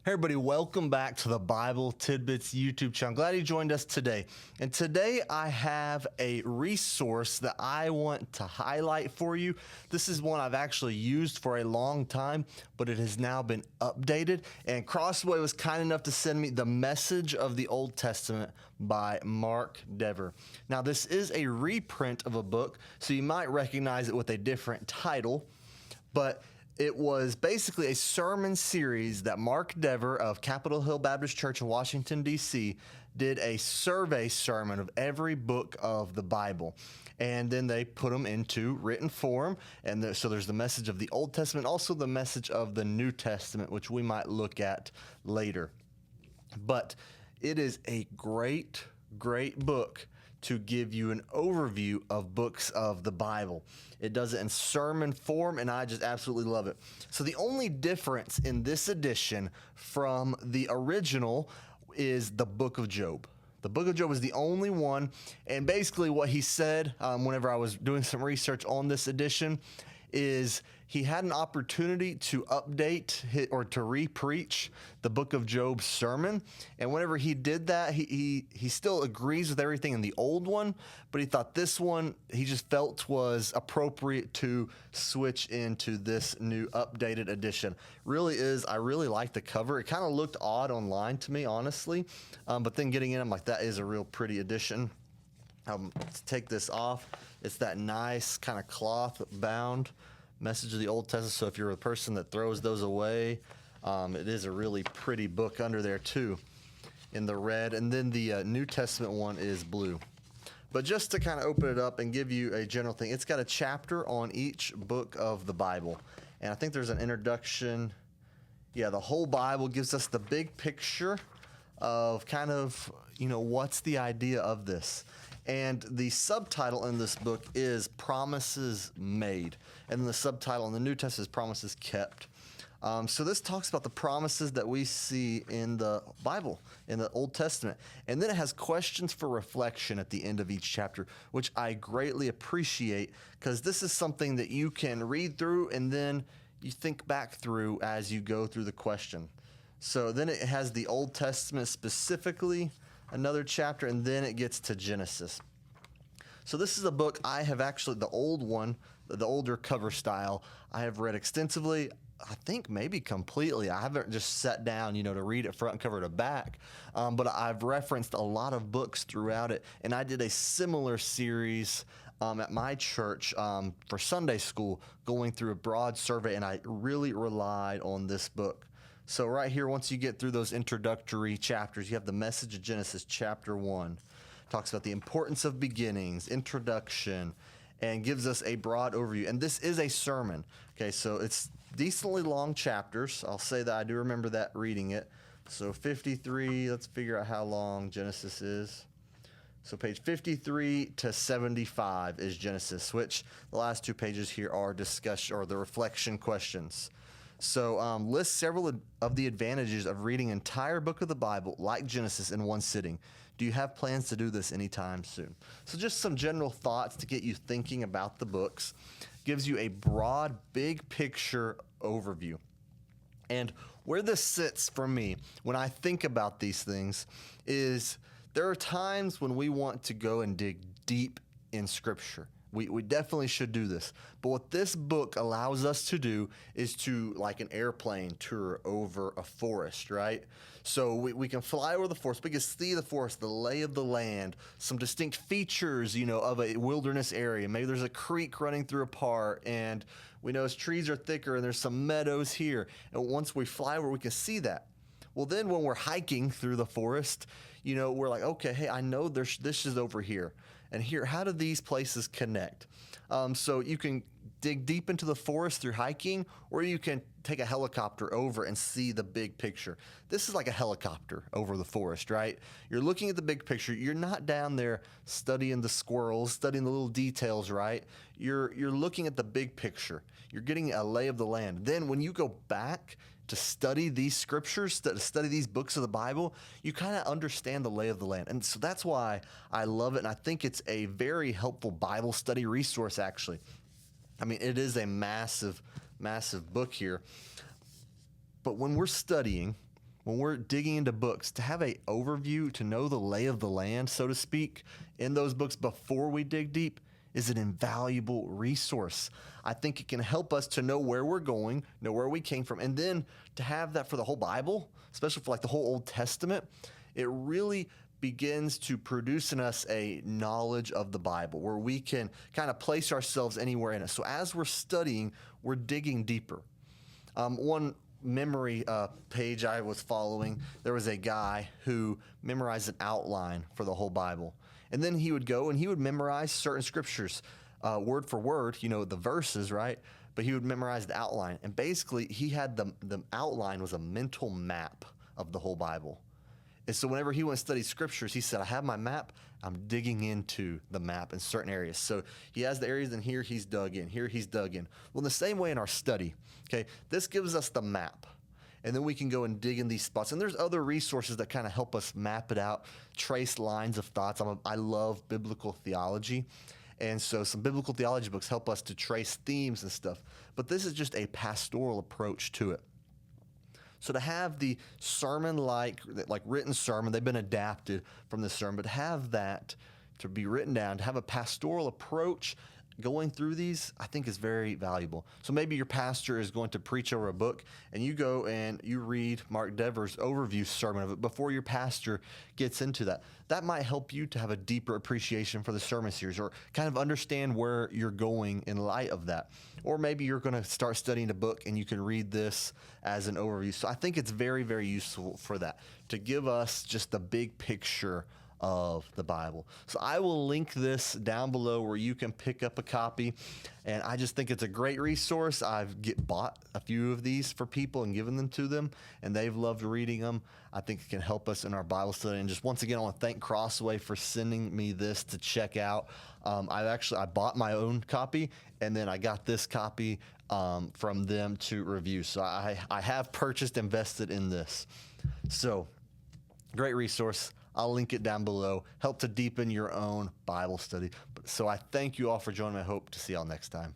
Hey everybody, welcome back to the Bible Tidbits YouTube channel. Glad you joined us today. And today I have a resource that I want to highlight for you. This is one I've actually used for a long time, but it has now been updated. And Crossway was kind enough to send me The Message of the Old Testament by Mark Dever. Now this is a reprint of a book, so you might recognize it with a different title, but it was basically a sermon series that Mark Dever of Capitol Hill Baptist Church in Washington, D.C. did a survey sermon of every book of the Bible. And then they put them into written form. And so there's the message of the Old Testament, also the message of the New Testament, which we might look at later. But it is a great book to give you an overview of books of the Bible. It does it in sermon form, and I just absolutely love it. So the only difference in this edition from the original is the book of Job. The book of Job is the only one, and basically what he said whenever I was doing some research on this edition is he had an opportunity to update or to re-preach the book of Job's sermon. And whenever he did that, he still agrees with everything in the old one, but he thought this one he just felt was appropriate to switch into this new updated edition. Really is, I really like the cover. It kind of looked odd online to me, honestly, but then getting in, I'm like, that is a real pretty edition. Let's take this off. It's that nice kind of cloth bound Message of the Old Testament. So if you're a person that throws those away, it is a really pretty book under there too in the red. And then the New Testament one is blue. But just to kind of open it up and give you a general thing, it's got a chapter on each book of the Bible. And I think there's an introduction. Yeah, the whole Bible gives us the big picture of kind of, what's the idea of this. And the subtitle in this book is Promises Made. And then the subtitle in the New Testament is Promises Kept. So this talks about the promises that we see in the Bible, in the Old Testament. And then it has questions for reflection at the end of each chapter, which I greatly appreciate because this is something that you can read through and then you think back through as you go through the question. So then it has the Old Testament specifically, another chapter, and then it gets to Genesis. So this is a book I have actually, the old one, the older cover style, I have read extensively, I think maybe completely. I haven't just sat down, to read it front cover to back, but I've referenced a lot of books throughout it, and I did a similar series at my church for Sunday school, going through a broad survey, and I really relied on this book. So right here, once you get through those introductory chapters, you have the Message of Genesis, chapter 1. Talks about the importance of beginnings, introduction, and gives us a broad overview. And this is a sermon. Okay, so it's decently long chapters. I'll say that I do remember that reading it. So 53, let's figure out how long Genesis is. So page 53 to 75 is Genesis, which the last two pages here are discussion or the reflection questions. So list several of the advantages of reading an entire book of the Bible like Genesis in one sitting. Do you have plans to do this anytime soon? So just some general thoughts to get you thinking about the books. Gives you a broad, big picture overview. And where this sits for me when I think about these things is there are times when we want to go and dig deep in Scripture. We definitely should do this. But what this book allows us to do is to, like an airplane tour over a forest, right? So we can fly over the forest. We can see the forest, the lay of the land, some distinct features, of a wilderness area. Maybe there's a creek running through a part, and we know its trees are thicker, and there's some meadows here. And once we fly over, we can see that. Well, then when we're hiking through the forest, we're like, okay, hey, I know this is over here. And here, how do these places connect? So you can dig deep into the forest through hiking, or you can take a helicopter over and see the big picture. This is like a helicopter over the forest, right? You're looking at the big picture. You're not down there studying the squirrels, studying the little details, right? You're looking at the big picture. You're getting a lay of the land. Then when you go back to study these scriptures, to study these books of the Bible, you kind of understand the lay of the land. And so that's why I love it, and I think it's a very helpful Bible study resource, actually. I mean, it is a massive book here. But when we're studying, when we're digging into books, to have a overview, to know the lay of the land, so to speak, in those books before we dig deep is an invaluable resource. I think it can help us to know where we're going, know where we came from, and then to have that for the whole Bible, especially for like the whole Old Testament, it really begins to produce in us a knowledge of the Bible where we can kind of place ourselves anywhere in it. So as we're studying, we're digging deeper. One memory page I was following, there was a guy who memorized an outline for the whole Bible. And then he would go and he would memorize certain scriptures, word for word, the verses, right? But he would memorize the outline. And basically, he had the outline was a mental map of the whole Bible. And so whenever he went to study scriptures, he said, I have my map. I'm digging into the map in certain areas. So he has the areas, and here he's dug in. Here he's dug in. Well, in the same way in our study, okay, this gives us the map. And then we can go and dig in these spots. And there's other resources that kind of help us map it out, trace lines of thoughts. I love biblical theology. And so some biblical theology books help us to trace themes and stuff. But this is just a pastoral approach to it. So to have the sermon like written sermon, they've been adapted from the sermon, but have that to be written down, to have a pastoral approach going through these, I think is very valuable. So maybe your pastor is going to preach over a book and you go and you read Mark Dever's overview sermon of it before your pastor gets into that. That might help you to have a deeper appreciation for the sermon series or kind of understand where you're going in light of that. Or maybe you're going to start studying a book and you can read this as an overview. So I think it's very, very useful for that, to give us just the big picture of the Bible. So I will link this down below where you can pick up a copy. And I just think it's a great resource. I've bought a few of these for people and given them to them, and they've loved reading them. I think it can help us in our Bible study. And just once again, I want to thank Crossway for sending me this to check out. I bought my own copy, and then I got this copy from them to review. So I have invested in this. So great resource. I'll link it down below. Help to deepen your own Bible study. So I thank you all for joining me. I hope to see y'all next time.